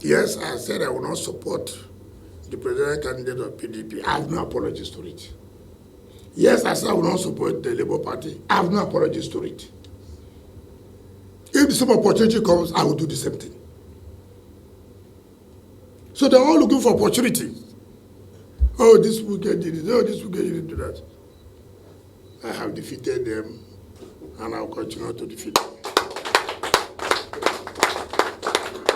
Yes, I said I will not support the presidential candidate of PDP. I have no apologies to it. Yes, I said I will not support the Labour Party. I have no apologies to it. If some opportunity comes, I will do the same thing. So they're all looking for opportunities. Oh, this wicked did it. Oh, this wicked did do that. I have defeated them, and I'll continue to defeat them.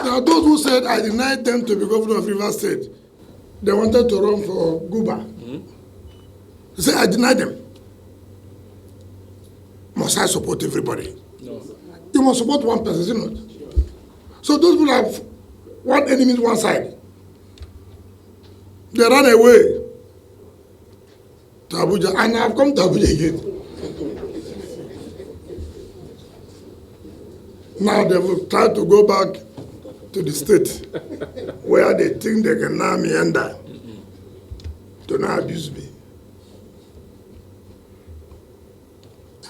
There are those who said I denied them to be governor of Rivers State. They wanted to run for Guba. They said I denied them. Must I support everybody? No. You must support one person, is it not? So those people have one enemy on one side. They ran away to Abuja, and I've come to Abuja again. Now they will try to go back to the state where they think they can now meander to now abuse me.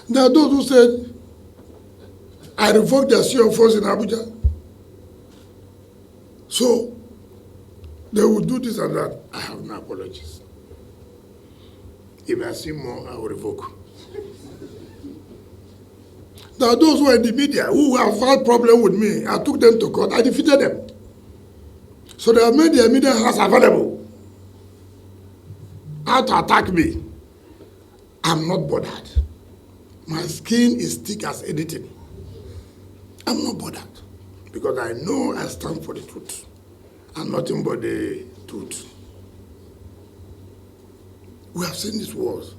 There are those who said I revoked their CEO force in Abuja. So they will do this and that. I have no apologies. If I see more, I will revoke. There are those who are in the media who have had problem with me. I took them to court. I defeated them. So they have made their media house available. How to attack me. I'm not bothered. My skin is thick as anything. I'm not bothered. Because I know I stand for the truth. And nothing but the truth. We have seen these wars.